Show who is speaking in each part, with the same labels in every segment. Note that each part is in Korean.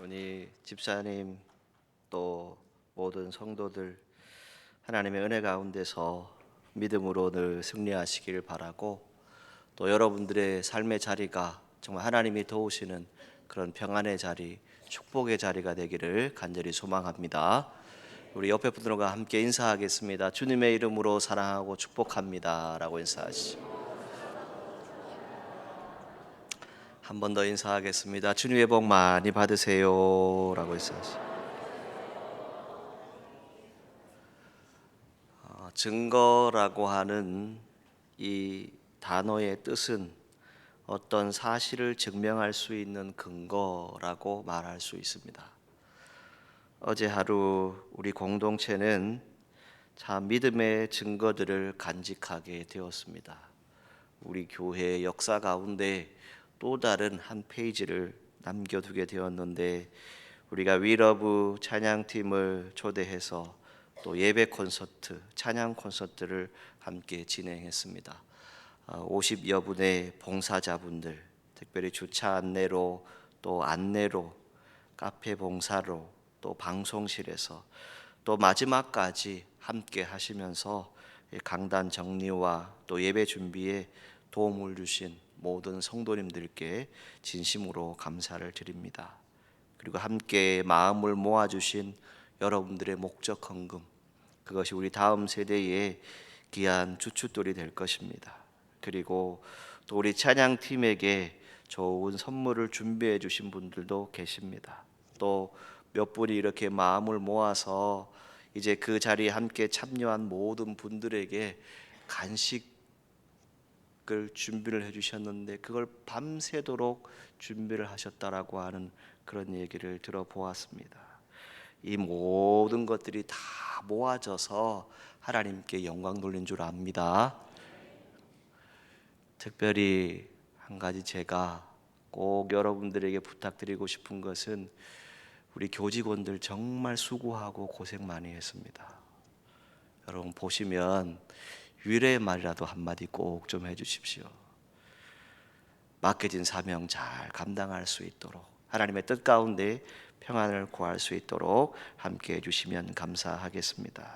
Speaker 1: 우리 집사님 또 모든 성도들 하나님의 은혜 가운데서 믿음으로 늘 승리하시길 바라고, 또 여러분들의 삶의 자리가 정말 하나님이 도우시는 그런 평안의 자리, 축복의 자리가 되기를 간절히 소망합니다. 우리 옆에 분들과 함께 인사하겠습니다. 주님의 이름으로 사랑하고 축복합니다 라고 인사하시죠. 한 번 더 인사하겠습니다. 주님의 복 많이 받으세요 라고 인사하시죠. 증거라고 하는 이 단어의 뜻은 어떤 사실을 증명할 수 있는 근거라고 말할 수 있습니다. 어제 하루 우리 공동체는 참 믿음의 증거들을 간직하게 되었습니다. 우리 교회의 역사 가운데 또 다른 한 페이지를 남겨두게 되었는데, 우리가 위러브 찬양팀을 초대해서 또 예배 콘서트, 찬양 콘서트를 함께 진행했습니다. 50여 분의 봉사자분들, 특별히 주차 안내로, 또 안내로, 카페 봉사로, 또 방송실에서 또 마지막까지 함께 하시면서 강단 정리와 또 예배 준비에 도움을 주신 모든 성도님들께 진심으로 감사를 드립니다. 그리고 함께 마음을 모아주신 여러분들의 목적 헌금, 그것이 우리 다음 세대의 귀한 주춧돌이 될 것입니다. 그리고 또 우리 찬양팀에게 좋은 선물을 준비해 주신 분들도 계십니다. 또 몇 분이 이렇게 마음을 모아서 이제 그 자리에 함께 참여한 모든 분들에게 간식을 준비를 해주셨는데, 그걸 밤새도록 준비를 하셨다라고 하는 그런 얘기를 들어보았습니다. 이 모든 것들이 다 모아져서 하나님께 영광 돌린 줄 압니다. 특별히 한 가지 제가 꼭 여러분들에게 부탁드리고 싶은 것은, 우리 교직원들 정말 수고하고 고생 많이 했습니다. 여러분 보시면 위로의 말이라도 한마디 꼭 좀 해주십시오. 맡겨진 사명 잘 감당할 수 있도록, 하나님의 뜻 가운데 평안을 구할 수 있도록 함께 해주시면 감사하겠습니다.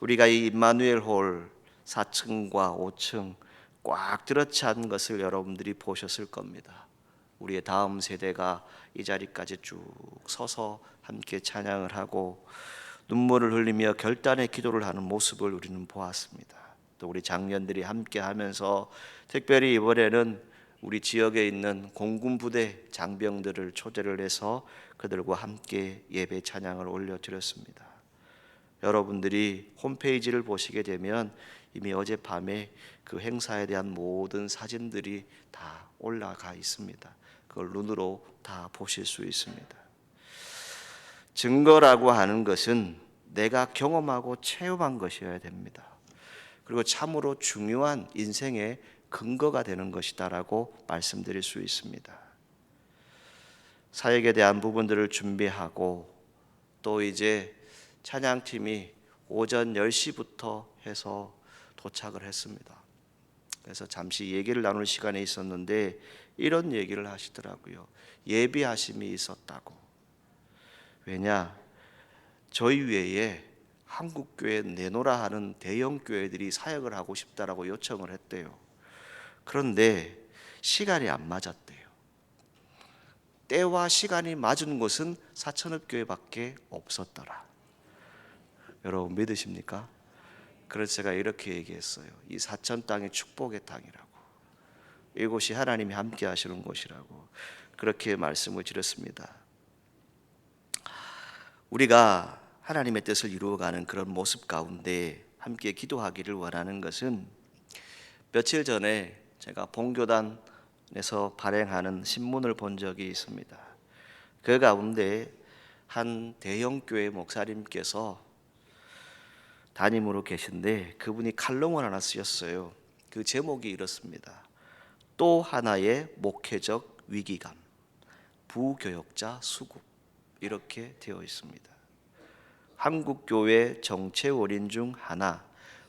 Speaker 1: 우리가 이 임마누엘 홀 4층과 5층 꽉 들어찬 것을 여러분들이 보셨을 겁니다. 우리의 다음 세대가 이 자리까지 쭉 서서 함께 찬양을 하고 눈물을 흘리며 결단의 기도를 하는 모습을 우리는 보았습니다. 또 우리 장년들이 함께 하면서, 특별히 이번에는 우리 지역에 있는 공군부대 장병들을 초대를 해서 그들과 함께 예배 찬양을 올려드렸습니다. 여러분들이 홈페이지를 보시게 되면 이미 어젯밤에 그 행사에 대한 모든 사진들이 다 올라가 있습니다. 그걸 눈으로 다 보실 수 있습니다. 증거라고 하는 것은 내가 경험하고 체험한 것이어야 됩니다. 그리고 참으로 중요한 인생의 근거가 되는 것이다라고 말씀드릴 수 있습니다. 사역에 대한 부분들을 준비하고, 또 이제 찬양팀이 오전 10시부터 해서 도착을 했습니다. 그래서 잠시 얘기를 나눌 시간이 있었는데 이런 얘기를 하시더라고요. 예비하심이 있었다고. 왜냐? 저희 외에 한국교회 내노라 하는 대형 교회들이 사역을 하고 싶다라고 요청을 했대요. 그런데 시간이 안 맞았대요. 때와 시간이 맞은 곳은 사천읍교회밖에 없었더라. 여러분 믿으십니까? 그래서 제가 이렇게 얘기했어요. 이 사천 땅이 축복의 땅이라고, 이곳이 하나님이 함께 하시는 곳이라고 그렇게 말씀을 드렸습니다. 우리가 하나님의 뜻을 이루어가는 그런 모습 가운데 함께 기도하기를 원하는 것은, 며칠 전에 제가 본교단에서 발행하는 신문을 본 적이 있습니다. 그 가운데 한 대형교회 목사님께서 담임으로 계신데, 그분이 칼럼을 하나 쓰셨어요. 그 제목이 이렇습니다. 또 하나의 목회적 위기감, 부교역자 수급, 이렇게 되어 있습니다. 한국교회 정체 원인 중 하나,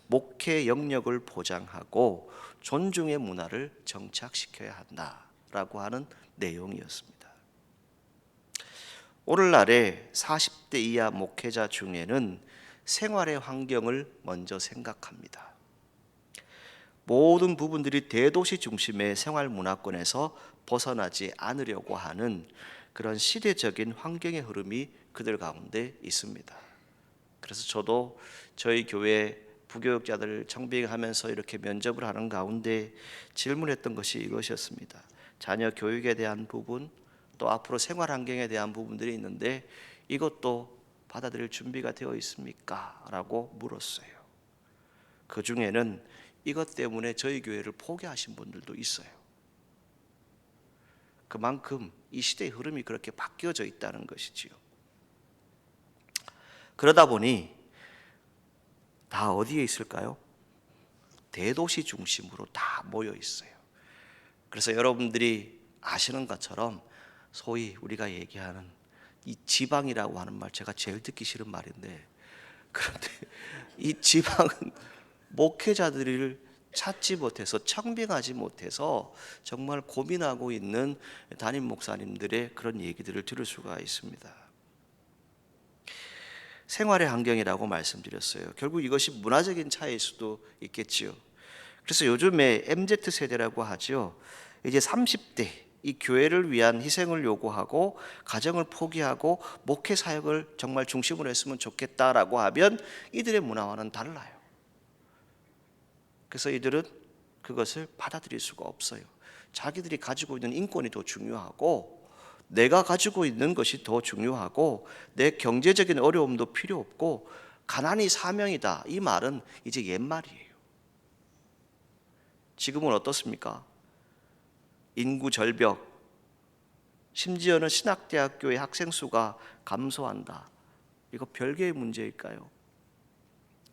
Speaker 1: 목회 영역을 보장하고 존중의 문화를 정착시켜야 한다라고 하는 내용이었습니다. 오늘날의 40대 이하 목회자 중에는 생활의 환경을 먼저 생각합니다. 모든 부분들이 대도시 중심의 생활 문화권에서 벗어나지 않으려고 하는 그런 시대적인 환경의 흐름이 그들 가운데 있습니다. 그래서 저도 저희 교회 부교육자들 청빙하면서 이렇게 면접을 하는 가운데 질문했던 것이 이것이었습니다. 자녀 교육에 대한 부분, 또 앞으로 생활 환경에 대한 부분들이 있는데 이것도 받아들일 준비가 되어 있습니까? 라고 물었어요. 그 중에는 이것 때문에 저희 교회를 포기하신 분들도 있어요. 그만큼 이 시대의 흐름이 그렇게 바뀌어져 있다는 것이지요. 그러다 보니 다 어디에 있을까요? 대도시 중심으로 다 모여 있어요. 그래서 여러분들이 아시는 것처럼 소위 우리가 얘기하는 이 지방이라고 하는 말, 제가 제일 듣기 싫은 말인데, 그런데 이 지방은 목회자들을 찾지 못해서, 청빙하지 못해서 정말 고민하고 있는 담임 목사님들의 그런 얘기들을 들을 수가 있습니다. 생활의 환경이라고 말씀드렸어요. 결국 이것이 문화적인 차이일 수도 있겠지요. 그래서 요즘에 MZ세대라고 하죠. 이제 30대 이 교회를 위한 희생을 요구하고 가정을 포기하고 목회 사역을 정말 중심으로 했으면 좋겠다라고 하면 이들의 문화와는 달라요. 그래서 이들은 그것을 받아들일 수가 없어요. 자기들이 가지고 있는 인권이 더 중요하고, 내가 가지고 있는 것이 더 중요하고, 내 경제적인 어려움도 필요 없고, 가난이 사명이다, 이 말은 이제 옛말이에요. 지금은 어떻습니까? 인구 절벽, 심지어는 신학대학교의 학생 수가 감소한다. 이거 별개의 문제일까요?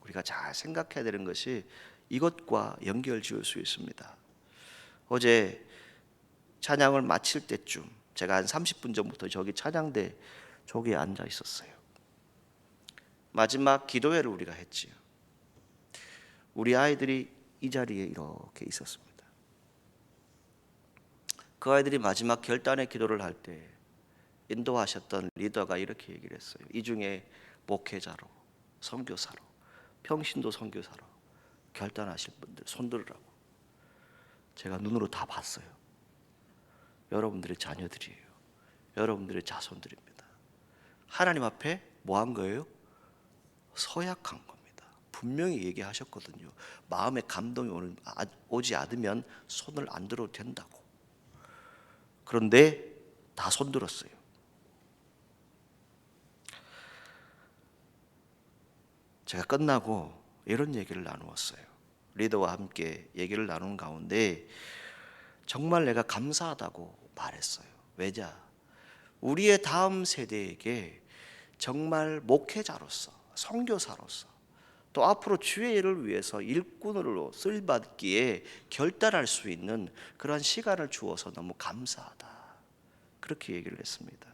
Speaker 1: 우리가 잘 생각해야 되는 것이 이것과 연결 지을 수 있습니다. 어제 찬양을 마칠 때쯤 제가 한 30분 전부터 저기 찬양대 저기에 앉아 있었어요. 마지막 기도회를 우리가 했지요. 우리 아이들이 이 자리에 이렇게 있었습니다. 그 아이들이 마지막 결단의 기도를 할 때 인도하셨던 리더가 이렇게 얘기를 했어요. 이 중에 목회자로, 선교사로, 평신도 선교사로 결단하실 분들 손 들으라고. 제가 눈으로 다 봤어요. 여러분들의 자녀들이에요. 여러분들의 자손들입니다. 하나님 앞에 뭐 한 거예요? 서약한 겁니다. 분명히 얘기하셨거든요. 마음에 감동이 오지 않으면 손을 안 들어도 된다고. 그런데 다 손들었어요. 제가 끝나고 이런 얘기를 나누었어요. 리더와 함께 얘기를 나눈 가운데 정말 내가 감사하다고 말했어요. 왜냐? 우리의 다음 세대에게 정말 목회자로서, 선교사로서, 또 앞으로 주의 일을 위해서 일꾼으로 쓰임받기에 결단할 수 있는 그런 시간을 주어서 너무 감사하다. 그렇게 얘기를 했습니다.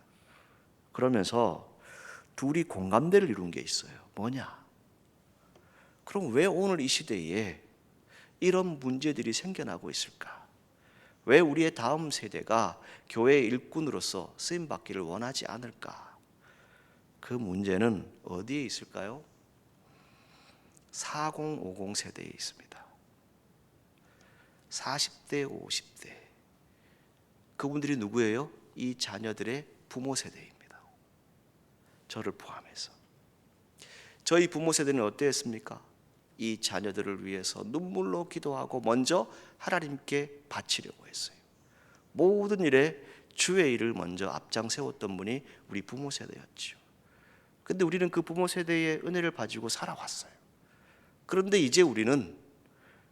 Speaker 1: 그러면서 둘이 공감대를 이룬 게 있어요. 뭐냐? 그럼 왜 오늘 이 시대에 이런 문제들이 생겨나고 있을까? 왜 우리의 다음 세대가 교회의 일꾼으로서 쓰임받기를 원하지 않을까? 그 문제는 어디에 있을까요? 4050 세대에 있습니다. 40대, 50대. 그분들이 누구예요? 이 자녀들의 부모 세대입니다. 저를 포함해서. 저희 부모 세대는 어땠습니까? 이 자녀들을 위해서 눈물로 기도하고 먼저 하나님께 바치려고 했어요. 모든 일에 주의 일을 먼저 앞장 세웠던 분이 우리 부모 세대였죠. 근데 우리는 그 부모 세대의 은혜를 가지고 살아왔어요. 그런데 이제 우리는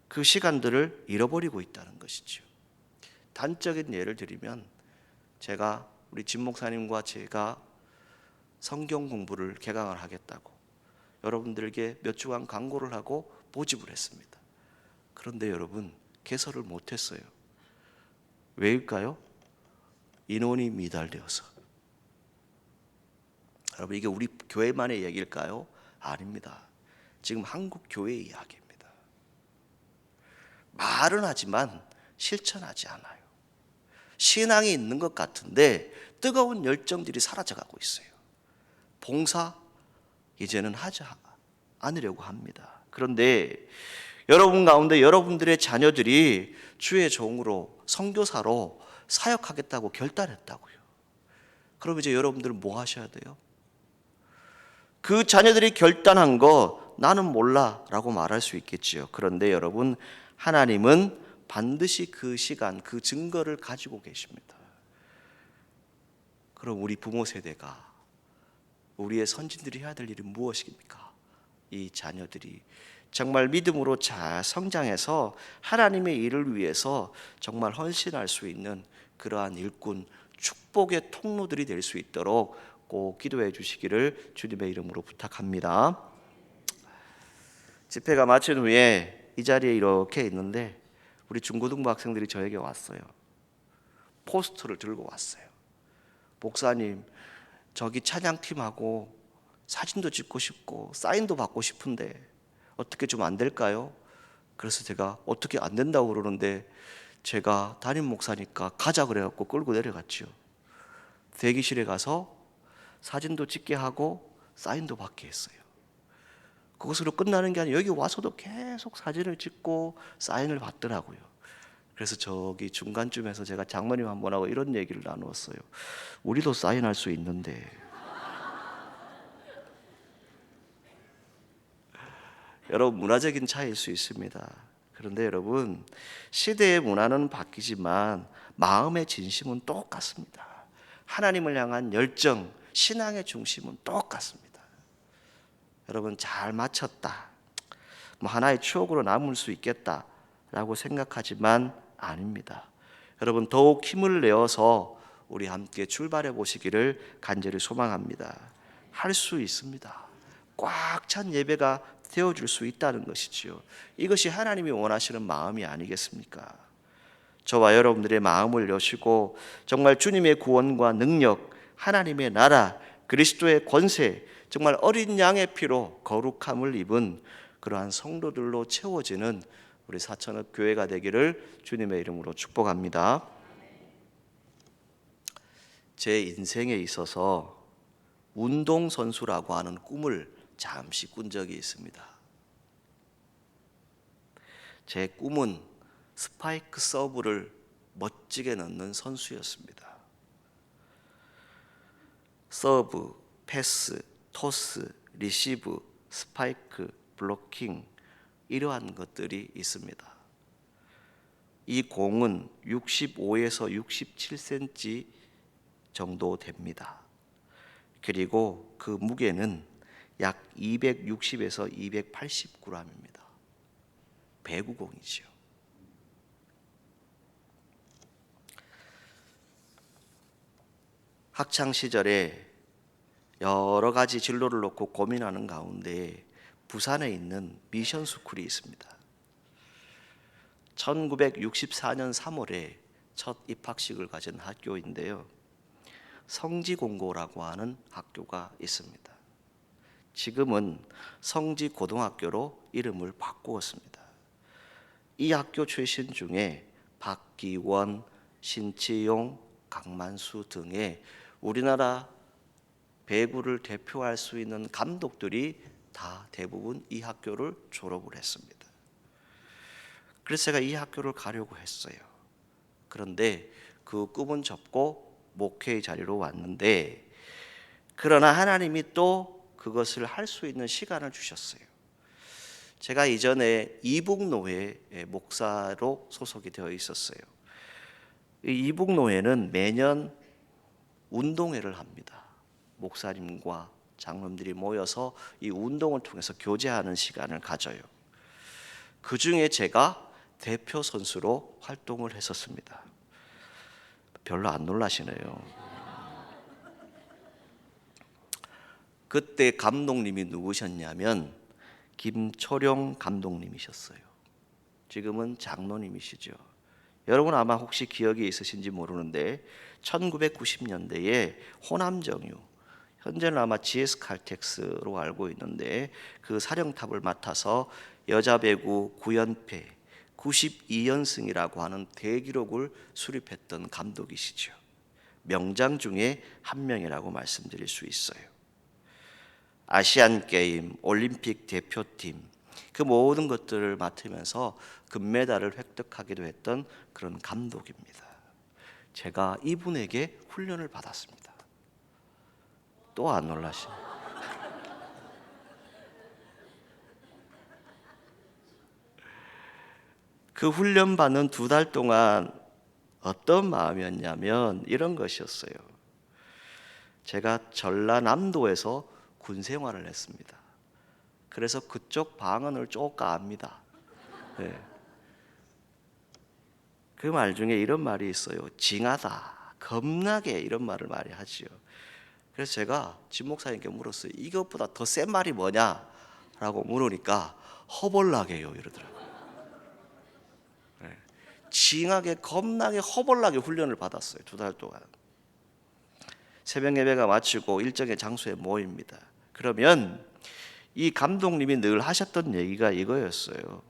Speaker 1: 그 시간들을 잃어버리고 있다는 것이죠. 단적인 예를 들면 제가 우리 진 목사님과 제가 성경 공부를 개강을 하겠다고 여러분들에게 몇 주간 광고를 하고 모집을 했습니다. 그런데 여러분 개설을 못했어요. 왜일까요? 인원이 미달되어서. 여러분 이게 우리 교회만의 얘기일까요? 아닙니다. 지금 한국 교회의 이야기입니다. 말은 하지만 실천하지 않아요. 신앙이 있는 것 같은데 뜨거운 열정들이 사라져가고 있어요. 봉사 이제는 하지 않으려고 합니다. 그런데 여러분 가운데 여러분들의 자녀들이 주의 종으로 선교사로 사역하겠다고 결단했다고요. 그럼 이제 여러분들은 뭐 하셔야 돼요? 그 자녀들이 결단한 거 나는 몰라 라고 말할 수 있겠지요. 그런데 여러분, 하나님은 반드시 그 시간, 그 증거를 가지고 계십니다. 그럼 우리 부모 세대가, 우리의 선진들이 해야 될 일이 무엇입니까? 이 자녀들이 정말 믿음으로 잘 성장해서 하나님의 일을 위해서 정말 헌신할 수 있는 그러한 일꾼, 축복의 통로들이 될 수 있도록 꼭 기도해 주시기를 주님의 이름으로 부탁합니다. 집회가 마친 후에 이 자리에 이렇게 있는데 우리 중고등부 학생들이 저에게 왔어요. 포스터를 들고 왔어요. 목사님, 저기 찬양팀하고 사진도 찍고 싶고 사인도 받고 싶은데 어떻게 좀 안 될까요? 그래서 제가 어떻게 안 된다고 그러는데 제가 담임 목사니까 가자 그래갖고 끌고 내려갔죠. 대기실에 가서 사진도 찍게 하고 사인도 받게 했어요. 그것으로 끝나는 게 아니라 여기 와서도 계속 사진을 찍고 사인을 받더라고요. 그래서 저기 중간쯤에서 제가 장모님 한 번하고 이런 얘기를 나누었어요. 우리도 사인할 수 있는데. 여러분, 문화적인 차이일 수 있습니다. 그런데 여러분, 시대의 문화는 바뀌지만 마음의 진심은 똑같습니다. 하나님을 향한 열정, 신앙의 중심은 똑같습니다. 여러분, 잘 맞췄다, 뭐 하나의 추억으로 남을 수 있겠다라고 생각하지만 아닙니다. 여러분, 더욱 힘을 내어서 우리 함께 출발해 보시기를 간절히 소망합니다. 할 수 있습니다. 꽉 찬 예배가 되어줄 수 있다는 것이지요. 이것이 하나님이 원하시는 마음이 아니겠습니까? 저와 여러분들의 마음을 여시고 정말 주님의 구원과 능력, 하나님의 나라, 그리스도의 권세, 정말 어린 양의 피로 거룩함을 입은 그러한 성도들로 채워지는 우리 사천읍 교회가 되기를 주님의 이름으로 축복합니다. 제 인생에 있어서 운동선수라고 하는 꿈을 잠시 꾼 적이 있습니다. 제 꿈은 스파이크 서브를 멋지게 넣는 선수였습니다. 서브, 패스, 토스, 리시브, 스파이크, 블로킹, 이러한 것들이 있습니다. 이 공은 65에서 67cm 정도 됩니다. 그리고 그 무게는 약 260에서 280g입니다. 배구공이지요. 학창 시절에 여러 가지 진로를 놓고 고민하는 가운데 부산에 있는 미션 스쿨이 있습니다. 1964년 3월에 첫 입학식을 가진 학교인데요. 성지공고라고 하는 학교가 있습니다. 지금은 성지고등학교로 이름을 바꾸었습니다. 이 학교 출신 중에 박기원, 신치용, 강만수 등의 우리나라 배구를 대표할 수 있는 감독들이 다 대부분 이 학교를 졸업을 했습니다. 그래서 제가 이 학교를 가려고 했어요. 그런데 그 꿈은 접고 목회의 자리로 왔는데, 그러나 하나님이 또 그것을 할 수 있는 시간을 주셨어요. 제가 이전에 이북노회 목사로 소속이 되어 있었어요. 이 이북노회는 매년 운동회를 합니다. 목사님과 장로님들이 모여서 이 운동을 통해서 교제하는 시간을 가져요. 그 중에 제가 대표 선수로 활동을 했었습니다. 별로 안 놀라시네요. 그때 감독님이 누구셨냐면 김초룡 감독님이셨어요. 지금은 장로님이시죠. 여러분 아마 혹시 기억이 있으신지 모르는데 1990년대에 호남정유, 현재는 아마 GS 칼텍스로 알고 있는데 그 사령탑을 맡아서 여자 배구 9연패, 92연승이라고 하는 대기록을 수립했던 감독이시죠. 명장 중에 한 명이라고 말씀드릴 수 있어요. 아시안 게임, 올림픽 대표팀, 그 모든 것들을 맡으면서 금메달을 획득하기도 했던 그런 감독입니다. 제가 이분에게 훈련을 받았습니다. 또 안 놀라시네. 그 훈련 받는 2달 동안 어떤 마음이었냐면 이런 것이었어요. 제가 전라남도에서 군 생활을 했습니다. 그래서 그쪽 방언을 조금 압니다. 네. 그 말 중에 이런 말이 있어요. 징하다, 겁나게, 이런 말을 많이 하지요. 그래서 제가 진 목사님께 물었어요. 이것보다 더 센 말이 뭐냐? 라고 물으니까 허벌나게요 이러더라고요. 네. 징하게, 겁나게, 허벌나게 훈련을 받았어요. 2달 동안. 새벽 예배가 마치고 일정의 장소에 모입니다. 그러면 이 감독님이 늘 하셨던 얘기가 이거였어요.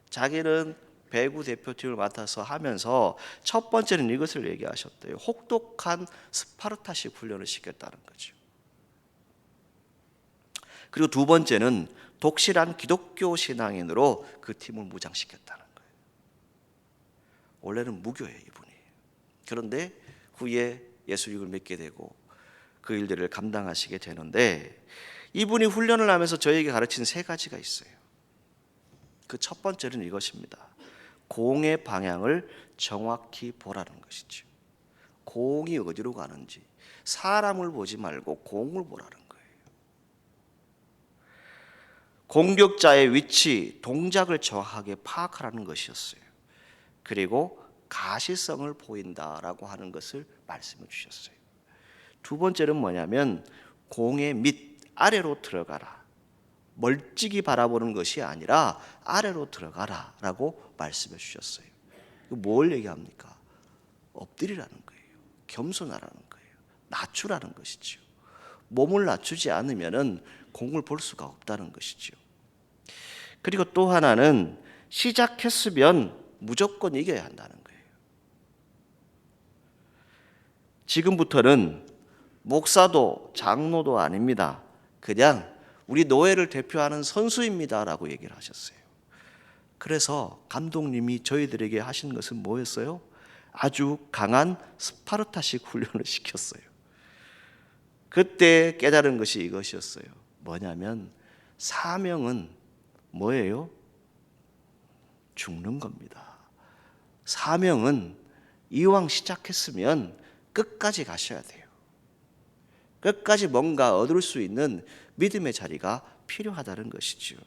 Speaker 1: 자기는 배구 대표팀을 맡아서 하면서 첫 번째는 이것을 얘기하셨대요. 혹독한 스파르타식 훈련을 시켰다는 거죠. 그리고 2번째는 독실한 기독교 신앙인으로 그 팀을 무장시켰다는 거예요. 원래는 무교예요, 이분이. 그런데 후에 예수님을 믿게 되고 그 일들을 감당하시게 되는데, 이분이 훈련을 하면서 저에게 가르친 3가지가 있어요. 그 첫 번째는 이것입니다. 공의 방향을 정확히 보라는 것이죠. 공이 어디로 가는지 사람을 보지 말고 공을 보라는 거예요. 공격자의 위치, 동작을 정확하게 파악하라는 것이었어요. 그리고 가시성을 보인다라고 하는 것을 말씀해 주셨어요. 2번째는 뭐냐면 공의 밑 아래로 들어가라. 멀찍이 바라보는 것이 아니라 아래로 들어가라 라고 말씀해 주셨어요. 뭘 얘기합니까? 엎드리라는 거예요. 겸손하라는 거예요. 낮추라는 것이죠. 몸을 낮추지 않으면 공을 볼 수가 없다는 것이죠. 그리고 또 하나는 시작했으면 무조건 이겨야 한다는 거예요. 지금부터는 목사도 장로도 아닙니다. 그냥 우리 노예를 대표하는 선수입니다 라고 얘기를 하셨어요. 그래서 감독님이 저희들에게 하신 것은 뭐였어요? 아주 강한 스파르타식 훈련을 시켰어요. 그때 깨달은 것이 이것이었어요. 뭐냐면 사명은 뭐예요? 죽는 겁니다. 사명은 이왕 시작했으면 끝까지 가셔야 돼요. 끝까지 뭔가 얻을 수 있는 믿음의 자리가 필요하다는 것이죠.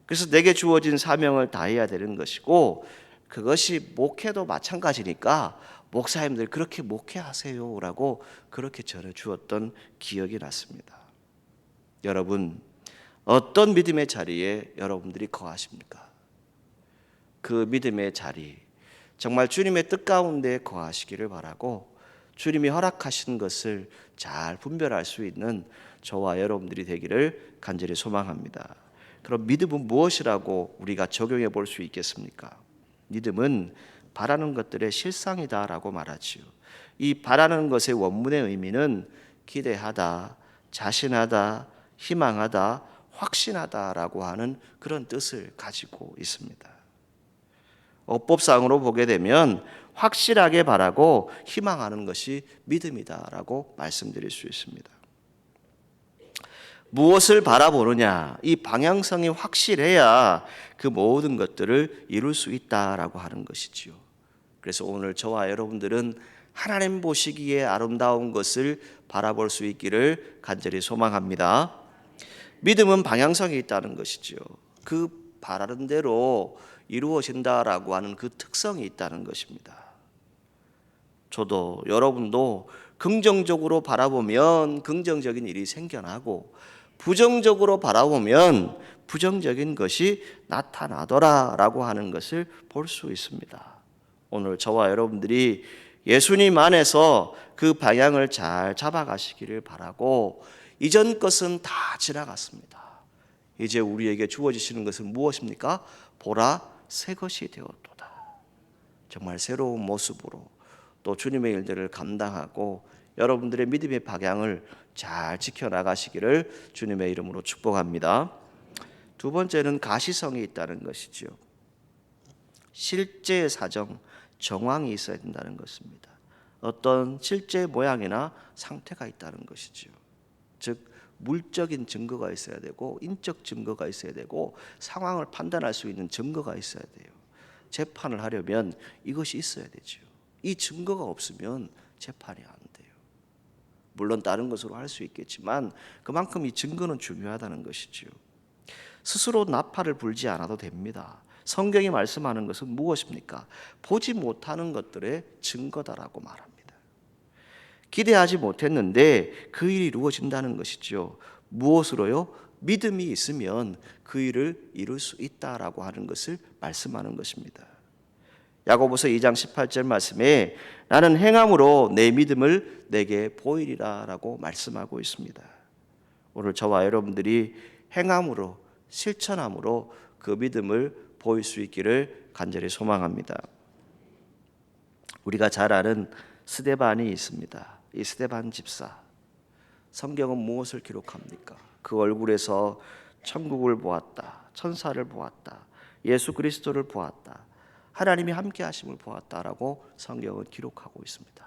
Speaker 1: 그래서 내게 주어진 사명을 다해야 되는 것이고, 그것이 목회도 마찬가지니까 목사님들 그렇게 목회하세요 라고 그렇게 전해주었던 기억이 났습니다. 여러분, 어떤 믿음의 자리에 여러분들이 거하십니까? 그 믿음의 자리, 정말 주님의 뜻 가운데 거하시기를 바라고, 주님이 허락하신 것을 잘 분별할 수 있는 저와 여러분들이 되기를 간절히 소망합니다. 그럼 믿음은 무엇이라고 우리가 적용해 볼 수 있겠습니까? 믿음은 바라는 것들의 실상이다라고 말하지요. 이 바라는 것의 원문의 의미는 기대하다, 자신하다, 희망하다, 확신하다라고 하는 그런 뜻을 가지고 있습니다. 어법상으로 보게 되면 확실하게 바라고 희망하는 것이 믿음이다라고 말씀드릴 수 있습니다. 무엇을 바라보느냐, 이 방향성이 확실해야 그 모든 것들을 이룰 수 있다라고 하는 것이지요. 그래서 오늘 저와 여러분들은 하나님 보시기에 아름다운 것을 바라볼 수 있기를 간절히 소망합니다. 믿음은 방향성이 있다는 것이지요. 그 바라는 대로 이루어진다라고 하는 그 특성이 있다는 것입니다. 저도 여러분도 긍정적으로 바라보면 긍정적인 일이 생겨나고, 부정적으로 바라보면 부정적인 것이 나타나더라라고 하는 것을 볼 수 있습니다. 오늘 저와 여러분들이 예수님 안에서 그 방향을 잘 잡아가시기를 바라고, 이전 것은 다 지나갔습니다. 이제 우리에게 주어지시는 것은 무엇입니까? 보라, 새 것이 되었도다. 정말 새로운 모습으로 또 주님의 일들을 감당하고 여러분들의 믿음의 방향을 잘 지켜나가시기를 주님의 이름으로 축복합니다. 두 번째는 가시성이 있다는 것이죠. 실제 사정, 정황이 있어야 된다는 것입니다. 어떤 실제 모양이나 상태가 있다는 것이죠. 즉 물적인 증거가 있어야 되고 인적 증거가 있어야 되고 상황을 판단할 수 있는 증거가 있어야 돼요. 재판을 하려면 이것이 있어야 되죠. 이 증거가 없으면 재판이 안 돼요. 물론 다른 것으로 할 수 있겠지만 그만큼 이 증거는 중요하다는 것이죠. 스스로 나팔을 불지 않아도 됩니다. 성경이 말씀하는 것은 무엇입니까? 보지 못하는 것들의 증거다라고 말합니다. 기대하지 못했는데 그 일이 이루어진다는 것이죠. 무엇으로요? 믿음이 있으면 그 일을 이룰 수 있다라고 하는 것을 말씀하는 것입니다. 야고보서 2장 18절 말씀에 나는 행함으로 내 믿음을 내게 보이리라라고 말씀하고 있습니다. 오늘 저와 여러분들이 행함으로 실천함으로 그 믿음을 보일 수 있기를 간절히 소망합니다. 우리가 잘 아는 스데반이 있습니다. 이 스데반 집사, 성경은 무엇을 기록합니까? 그 얼굴에서 천국을 보았다, 천사를 보았다, 예수 그리스도를 보았다, 하나님이 함께 하심을 보았다라고 성경은 기록하고 있습니다.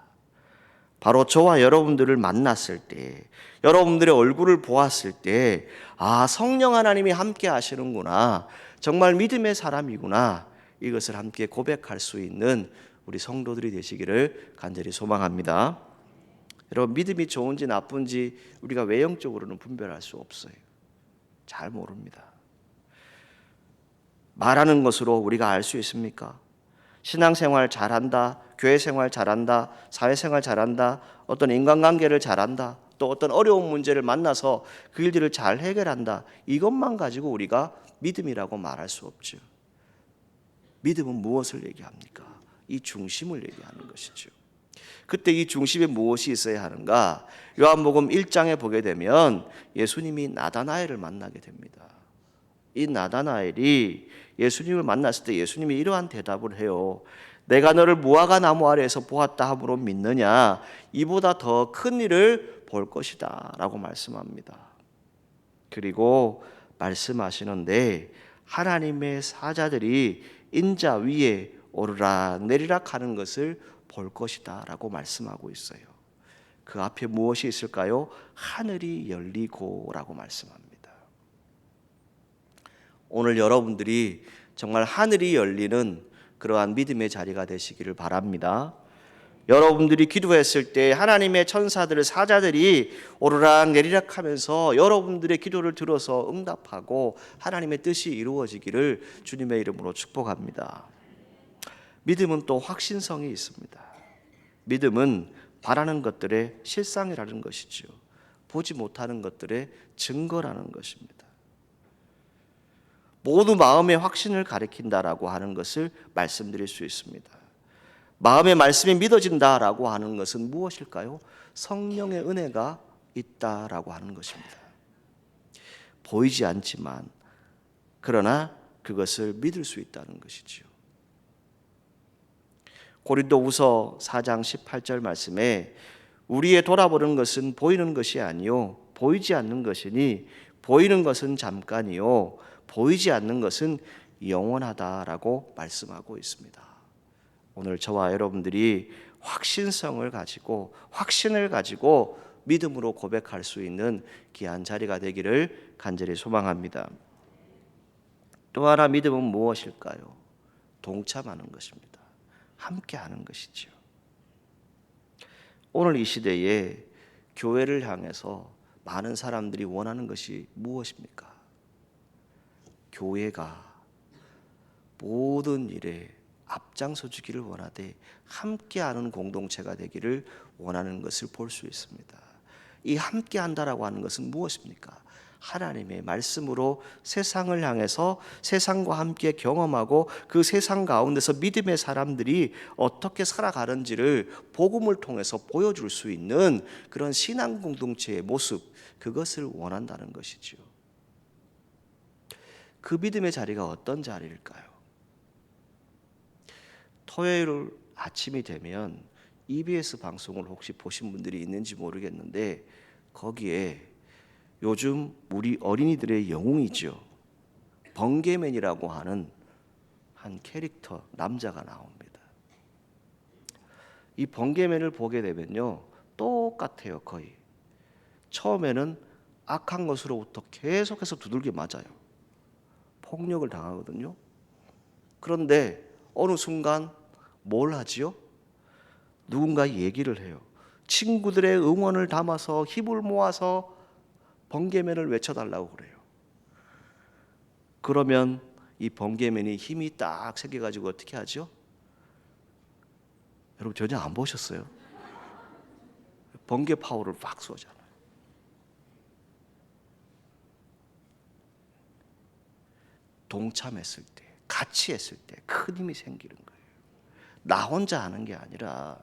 Speaker 1: 바로 저와 여러분들을 만났을 때, 여러분들의 얼굴을 보았을 때, 아, 성령 하나님이 함께 하시는구나, 정말 믿음의 사람이구나, 이것을 함께 고백할 수 있는 우리 성도들이 되시기를 간절히 소망합니다. 여러분, 믿음이 좋은지 나쁜지 우리가 외형적으로는 분별할 수 없어요. 잘 모릅니다. 말하는 것으로 우리가 알 수 있습니까? 신앙생활 잘한다, 교회생활 잘한다, 사회생활 잘한다, 어떤 인간관계를 잘한다, 또 어떤 어려운 문제를 만나서 그 일들을 잘 해결한다, 이것만 가지고 우리가 믿음이라고 말할 수 없죠. 믿음은 무엇을 얘기합니까? 이 중심을 얘기하는 것이죠. 그때 이 중심에 무엇이 있어야 하는가? 요한복음 1장에 보게 되면 예수님이 나다나엘을 만나게 됩니다. 이 나다나엘이 예수님을 만났을 때 예수님이 이러한 대답을 해요. 내가 너를 무화과 나무 아래에서 보았다 함으로 믿느냐? 이보다 더 큰 일을 볼 것이다 라고 말씀합니다. 그리고 말씀하시는데 하나님의 사자들이 인자 위에 오르락 내리락 하는 것을 볼 것이다 라고 말씀하고 있어요. 그 앞에 무엇이 있을까요? 하늘이 열리고 라고 말씀합니다. 오늘 여러분들이 정말 하늘이 열리는 그러한 믿음의 자리가 되시기를 바랍니다. 여러분들이 기도했을 때 하나님의 천사들, 사자들이 오르락 내리락 하면서 여러분들의 기도를 들어서 응답하고 하나님의 뜻이 이루어지기를 주님의 이름으로 축복합니다. 믿음은 또 확신성이 있습니다. 믿음은 바라는 것들의 실상이라는 것이죠. 보지 못하는 것들의 증거라는 것입니다. 모두 마음의 확신을 가리킨다라고 하는 것을 말씀드릴 수 있습니다. 마음의 말씀이 믿어진다라고 하는 것은 무엇일까요? 성령의 은혜가 있다라고 하는 것입니다. 보이지 않지만 그러나 그것을 믿을 수 있다는 것이지요. 고린도후서 4장 18절 말씀에 우리의 돌아보는 것은 보이는 것이 아니요 보이지 않는 것이니 보이는 것은 잠깐이요 보이지 않는 것은 영원하다라고 말씀하고 있습니다. 오늘 저와 여러분들이 확신성을 가지고 확신을 가지고 믿음으로 고백할 수 있는 귀한 자리가 되기를 간절히 소망합니다. 또 하나 믿음은 무엇일까요? 동참하는 것입니다. 함께하는 것이죠. 오늘 이 시대에 교회를 향해서 많은 사람들이 원하는 것이 무엇입니까? 교회가 모든 일에 앞장서 주기를 원하되 함께하는 공동체가 되기를 원하는 것을 볼 수 있습니다. 이 함께한다라고 하는 것은 무엇입니까? 하나님의 말씀으로 세상을 향해서 세상과 함께 경험하고 그 세상 가운데서 믿음의 사람들이 어떻게 살아가는지를 복음을 통해서 보여줄 수 있는 그런 신앙 공동체의 모습, 그것을 원한다는 것이죠. 그 믿음의 자리가 어떤 자리일까요? 토요일 아침이 되면 EBS 방송을 혹시 보신 분들이 있는지 모르겠는데 거기에 요즘 우리 어린이들의 영웅이죠. 번개맨이라고 하는 한 캐릭터 남자가 나옵니다. 이 번개맨을 보게 되면요, 똑같아요. 거의 처음에는 악한 것으로부터 계속해서 두들겨 맞아요. 폭력을 당하거든요. 그런데 어느 순간 뭘 하지요? 누군가 얘기를 해요. 친구들의 응원을 담아서 힘을 모아서 번개맨을 외쳐달라고 그래요. 그러면 이 번개맨이 힘이 딱 생겨가지고 어떻게 하죠? 여러분 전혀 안 보셨어요? 번개 파워를 막 쏘잖아요. 동참했을 때, 같이 했을 때 큰 힘이 생기는 거예요. 나 혼자 하는 게 아니라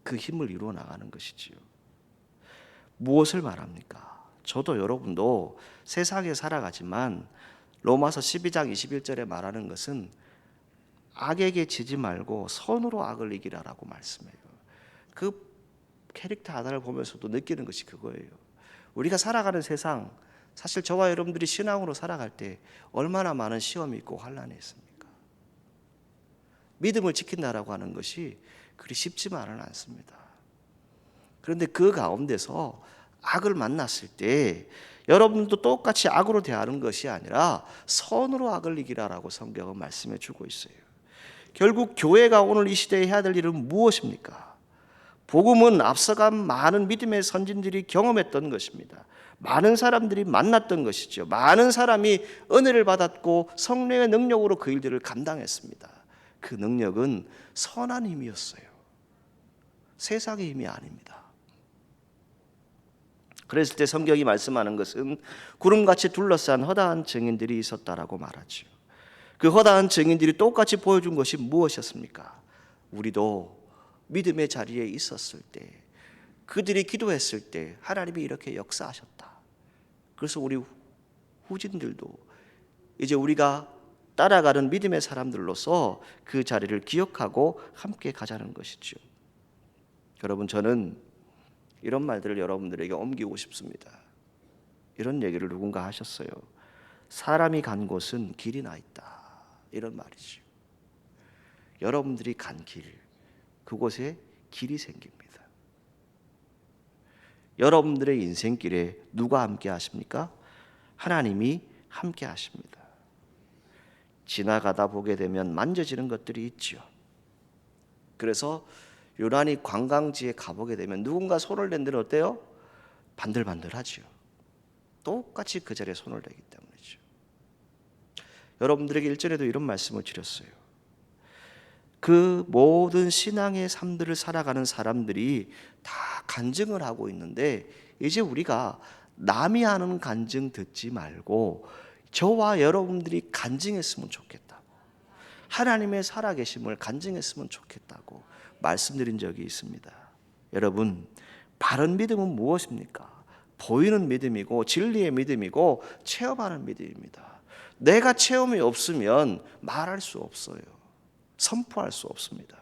Speaker 1: 그 힘을 이루어 나가는 것이지요. 무엇을 말합니까? 저도 여러분도 세상에 살아가지만 로마서 12장 21절에 말하는 것은 악에게 지지 말고 선으로 악을 이기라라고 말씀해요. 그 캐릭터 하나를 보면서도 느끼는 것이 그거예요. 우리가 살아가는 세상, 사실 저와 여러분들이 신앙으로 살아갈 때 얼마나 많은 시험이 있고 환난이 있습니까? 믿음을 지킨다라고 하는 것이 그리 쉽지만은 않습니다. 그런데 그 가운데서 악을 만났을 때 여러분도 똑같이 악으로 대하는 것이 아니라 선으로 악을 이기라라고 성경은 말씀해 주고 있어요. 결국 교회가 오늘 이 시대에 해야 될 일은 무엇입니까? 복음은 앞서간 많은 믿음의 선진들이 경험했던 것입니다. 많은 사람들이 만났던 것이죠. 많은 사람이 은혜를 받았고 성령의 능력으로 그 일들을 감당했습니다. 그 능력은 선한 힘이었어요. 세상의 힘이 아닙니다. 그랬을 때 성경이 말씀하는 것은 구름같이 둘러싼 허다한 증인들이 있었다라고 말하죠. 그 허다한 증인들이 똑같이 보여준 것이 무엇이었습니까? 우리도 믿음의 자리에 있었을 때, 그들이 기도했을 때 하나님이 이렇게 역사하셨다. 그래서 우리 후진들도 이제 우리가 따라가는 믿음의 사람들로서 그 자리를 기억하고 함께 가자는 것이죠. 여러분, 저는 이런 말들을 여러분들에게 옮기고 싶습니다. 이런 얘기를 누군가 하셨어요. 사람이 간 곳은 길이 나 있다. 이런 말이죠. 여러분들이 간 길, 그곳에 길이 생깁니다. 여러분들의 인생길에 누가 함께 하십니까? 하나님이 함께 하십니다. 지나가다 보게 되면 만져지는 것들이 있죠. 그래서 유난히 관광지에 가보게 되면 누군가 손을 댄들 어때요? 반들반들하죠. 똑같이 그 자리에 손을 대기 때문이죠. 여러분들에게 일전에도 이런 말씀을 드렸어요. 그 모든 신앙의 삶들을 살아가는 사람들이 다 간증을 하고 있는데 이제 우리가 남이 하는 간증 듣지 말고 저와 여러분들이 간증했으면 좋겠다고, 하나님의 살아계심을 간증했으면 좋겠다고 말씀드린 적이 있습니다. 여러분, 바른 믿음은 무엇입니까? 보이는 믿음이고 진리의 믿음이고 체험하는 믿음입니다. 내가 체험이 없으면 말할 수 없어요. 선포할 수 없습니다.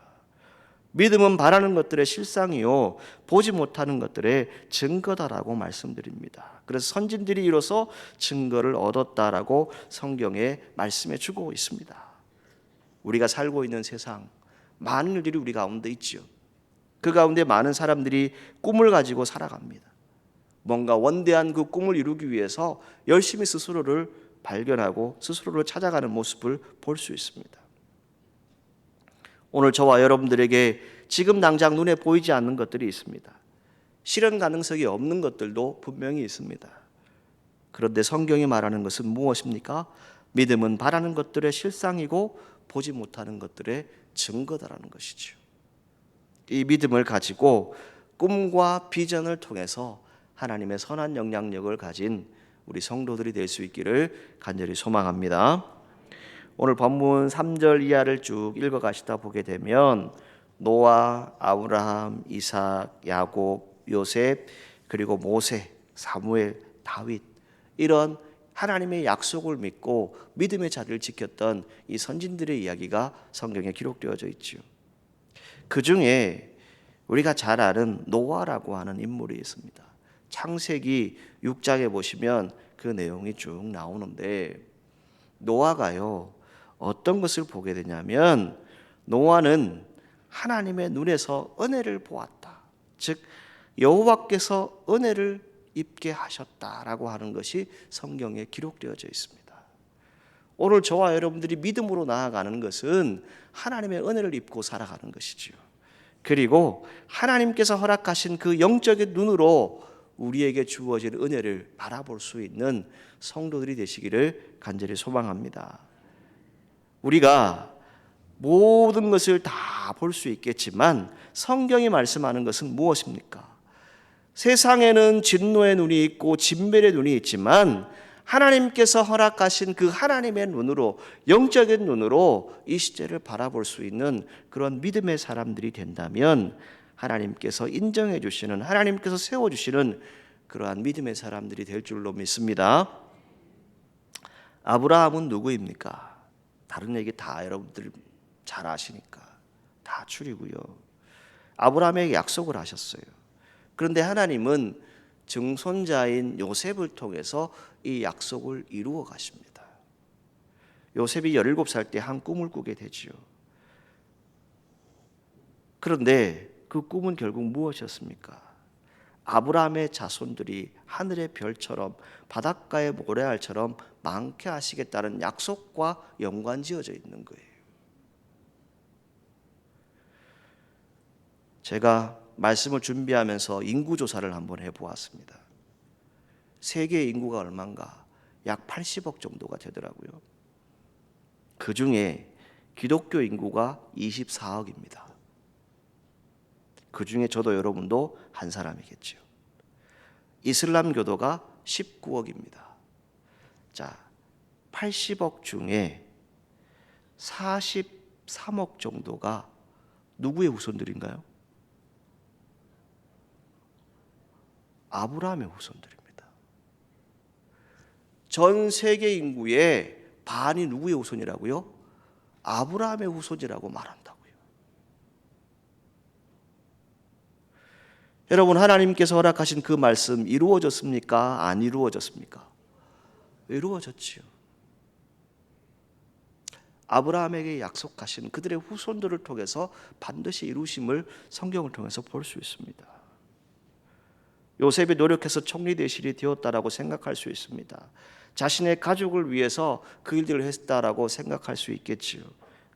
Speaker 1: 믿음은 바라는 것들의 실상이요 보지 못하는 것들의 증거다라고 말씀드립니다. 그래서 선진들이 이로써 증거를 얻었다라고 성경에 말씀해 주고 있습니다. 우리가 살고 있는 세상, 많은 일들이 우리 가운데 있지요. 그 가운데 많은 사람들이 꿈을 가지고 살아갑니다. 뭔가 원대한 그 꿈을 이루기 위해서 열심히 스스로를 발견하고 스스로를 찾아가는 모습을 볼 수 있습니다. 오늘 저와 여러분들에게 지금 당장 눈에 보이지 않는 것들이 있습니다. 실현 가능성이 없는 것들도 분명히 있습니다. 그런데 성경이 말하는 것은 무엇입니까? 믿음은 바라는 것들의 실상이고 보지 못하는 것들의 증거다라는 것이죠. 이 믿음을 가지고 꿈과 비전을 통해서 하나님의 선한 영향력을 가진 우리 성도들이 될 수 있기를 간절히 소망합니다. 오늘 본문 3절 이하를 쭉 읽어가시다 보게 되면 노아, 아브라함, 이삭, 야곱, 요셉, 그리고 모세, 사무엘, 다윗, 이런 하나님의 약속을 믿고 믿음의 자리를 지켰던 이 선진들의 이야기가 성경에 기록되어져 있지요. 그 중에 우리가 잘 아는 노아라고 하는 인물이 있습니다. 창세기 6장에 보시면 그 내용이 쭉 나오는데, 노아가요 어떤 것을 보게 되냐면, 노아는 하나님의 눈에서 은혜를 보았다. 즉 여호와께서 은혜를 입게 하셨다라고 하는 것이 성경에 기록되어져 있습니다. 오늘 저와 여러분들이 믿음으로 나아가는 것은 하나님의 은혜를 입고 살아가는 것이지요. 그리고 하나님께서 허락하신 그 영적인 눈으로 우리에게 주어진 은혜를 바라볼 수 있는 성도들이 되시기를 간절히 소망합니다. 우리가 모든 것을 다 볼 수 있겠지만 성경이 말씀하는 것은 무엇입니까? 세상에는 진노의 눈이 있고 진멸의 눈이 있지만 하나님께서 허락하신 그 하나님의 눈으로, 영적인 눈으로 이 시대를 바라볼 수 있는 그런 믿음의 사람들이 된다면 하나님께서 인정해 주시는, 하나님께서 세워주시는 그러한 믿음의 사람들이 될 줄로 믿습니다. 아브라함은 누구입니까? 다른 얘기 다 여러분들 잘 아시니까 다 추리고요. 아브라함에게 약속을 하셨어요. 그런데 하나님은 증손자인 요셉을 통해서 이 약속을 이루어 가십니다. 요셉이 17살 때 한 꿈을 꾸게 되지요. 그런데 그 꿈은 결국 무엇이었습니까? 아브라함의 자손들이 하늘의 별처럼 바닷가의 모래알처럼 많게 하시겠다는 약속과 연관지어져 있는 거예요. 제가 말씀을 준비하면서 인구조사를 한번 해보았습니다. 세계 인구가 얼마인가? 약 80억 정도가 되더라고요. 그 중에 기독교 인구가 24억입니다. 그 중에 저도 여러분도 한 사람이겠죠. 이슬람교도가 19억입니다. 자, 80억 중에 43억 정도가 누구의 후손들인가요? 아브라함의 후손들입니다. 전 세계 인구의 반이 누구의 후손이라고요? 아브라함의 후손이라고 말한다고요. 여러분, 하나님께서 허락하신 그 말씀 이루어졌습니까? 안 이루어졌습니까? 이루어졌지요. 아브라함에게 약속하신 그들의 후손들을 통해서 반드시 이루심을 성경을 통해서 볼 수 있습니다. 요셉이 노력해서 총리 대실이 되었다라고 생각할 수 있습니다. 자신의 가족을 위해서 그 일들을 했다라고 생각할 수 있겠지요.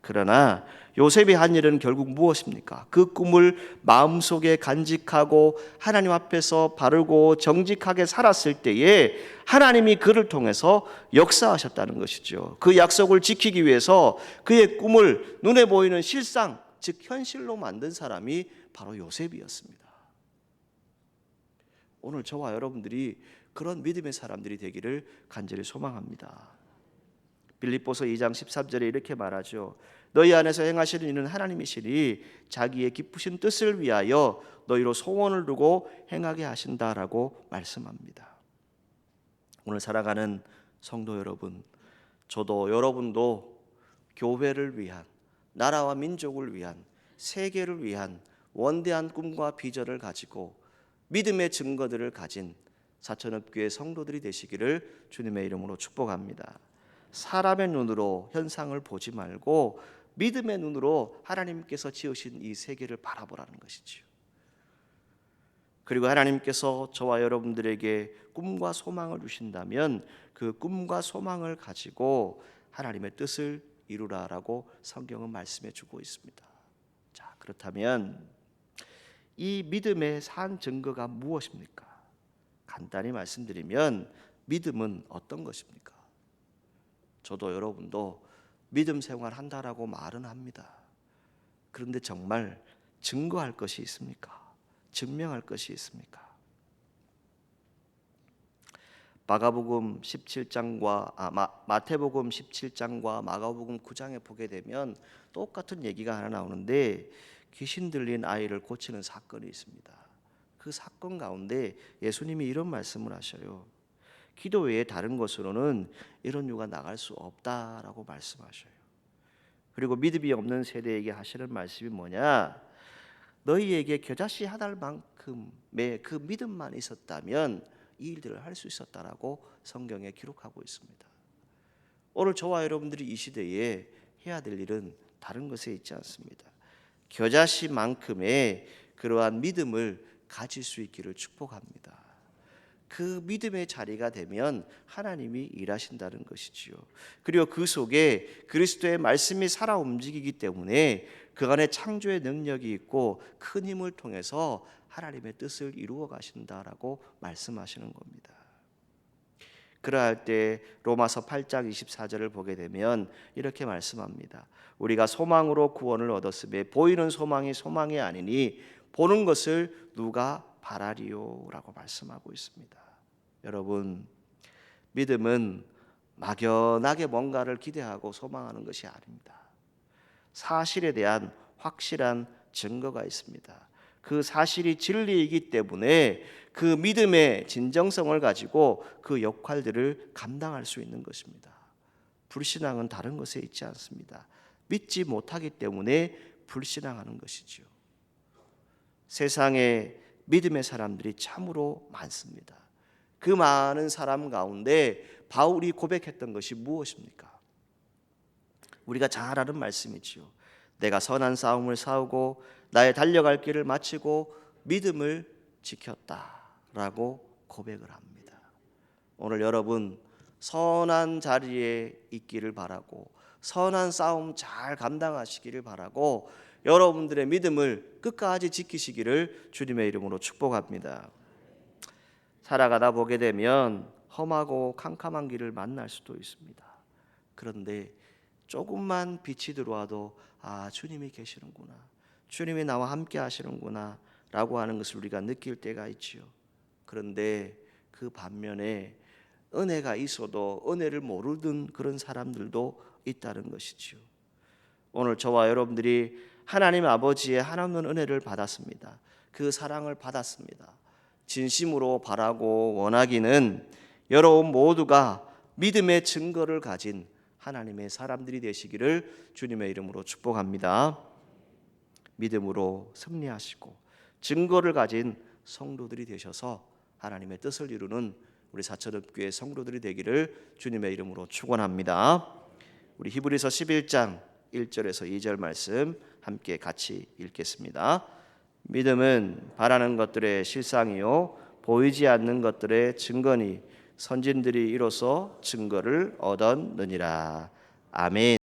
Speaker 1: 그러나 요셉이 한 일은 결국 무엇입니까? 그 꿈을 마음속에 간직하고 하나님 앞에서 바르고 정직하게 살았을 때에 하나님이 그를 통해서 역사하셨다는 것이죠. 그 약속을 지키기 위해서 그의 꿈을 눈에 보이는 실상, 즉 현실로 만든 사람이 바로 요셉이었습니다. 오늘 저와 여러분들이 그런 믿음의 사람들이 되기를 간절히 소망합니다. 빌립보서 2장 13절에 이렇게 말하죠. 너희 안에서 행하시는 이는 하나님이시니 자기의 기쁘신 뜻을 위하여 너희로 소원을 두고 행하게 하신다라고 말씀합니다. 오늘 살아가는 성도 여러분, 저도 여러분도 교회를 위한, 나라와 민족을 위한, 세계를 위한 원대한 꿈과 비전을 가지고 믿음의 증거들을 가진 사천읍교회 성도들이 되시기를 주님의 이름으로 축복합니다. 사람의 눈으로 현상을 보지 말고 믿음의 눈으로 하나님께서 지으신 이 세계를 바라보라는 것이지요. 그리고 하나님께서 저와 여러분들에게 꿈과 소망을 주신다면 그 꿈과 소망을 가지고 하나님의 뜻을 이루라라고 성경은 말씀해 주고 있습니다. 자, 그렇다면 이 믿음의 산 증거가 무엇입니까? 간단히 말씀드리면 믿음은 어떤 것입니까? 저도 여러분도 믿음 생활한다라고 말은 합니다. 그런데 정말 증거할 것이 있습니까? 증명할 것이 있습니까? 마태복음 17장과 마가복음 9장에 보게 되면 똑같은 얘기가 하나 나오는데 귀신 들린 아이를 고치는 사건이 있습니다. 그 사건 가운데 예수님이 이런 말씀을 하셔요. 기도 외에 다른 것으로는 이런 유가 나갈 수 없다라고 말씀하셔요. 그리고 믿음이 없는 세대에게 하시는 말씀이 뭐냐? 너희에게 겨자씨 한 알만큼의 그 믿음만 있었다면 이 일들을 할 수 있었다라고 성경에 기록하고 있습니다. 오늘 저와 여러분들이 이 시대에 해야 될 일은 다른 것에 있지 않습니다. 겨자씨만큼의 그러한 믿음을 가질 수 있기를 축복합니다. 그 믿음의 자리가 되면 하나님이 일하신다는 것이지요. 그리고 그 속에 그리스도의 말씀이 살아 움직이기 때문에 그 안에 창조의 능력이 있고 큰 힘을 통해서 하나님의 뜻을 이루어 가신다라고 말씀하시는 겁니다. 그러할 때 로마서 8장 24절을 보게 되면 이렇게 말씀합니다. 우리가 소망으로 구원을 얻었으며 보이는 소망이 소망이 아니니 보는 것을 누가 바라리요라고 말씀하고 있습니다. 여러분, 믿음은 막연하게 뭔가를 기대하고 소망하는 것이 아닙니다. 사실에 대한 확실한 증거가 있습니다. 그 사실이 진리이기 때문에 그 믿음의 진정성을 가지고 그 역할들을 감당할 수 있는 것입니다. 불신앙은 다른 것에 있지 않습니다. 믿지 못하기 때문에 불신앙하는 것이죠. 세상에 믿음의 사람들이 참으로 많습니다. 그 많은 사람 가운데 바울이 고백했던 것이 무엇입니까? 우리가 잘 아는 말씀이지요. 내가 선한 싸움을 싸우고 나의 달려갈 길을 마치고 믿음을 지켰다라고 고백을 합니다. 오늘 여러분 선한 자리에 있기를 바라고 선한 싸움 잘 감당하시기를 바라고 여러분들의 믿음을 끝까지 지키시기를 주님의 이름으로 축복합니다. 살아가다 보게 되면 험하고 캄캄한 길을 만날 수도 있습니다. 그런데 조금만 빛이 들어와도 주님이 계시는구나, 주님이 나와 함께 하시는구나 라고 하는 것을 우리가 느낄 때가 있지요. 그런데 그 반면에 은혜가 있어도 은혜를 모르는 그런 사람들도 있다는 것이지요. 오늘 저와 여러분들이 하나님 아버지의 한없는 은혜를 받았습니다. 그 사랑을 받았습니다. 진심으로 바라고 원하기는 여러분 모두가 믿음의 증거를 가진 하나님의 사람들이 되시기를 주님의 이름으로 축복합니다. 믿음으로 승리하시고 증거를 가진 성도들이 되셔서 하나님의 뜻을 이루는 우리 사천읍교회 성도들이 되기를 주님의 이름으로 축원합니다. 우리 히브리서 11장 1절에서 2절 말씀 함께 같이 읽겠습니다. 믿음은 바라는 것들의 실상이요 보이지 않는 것들의 증거니 선진들이 이로써 증거를 얻었느니라. 아멘.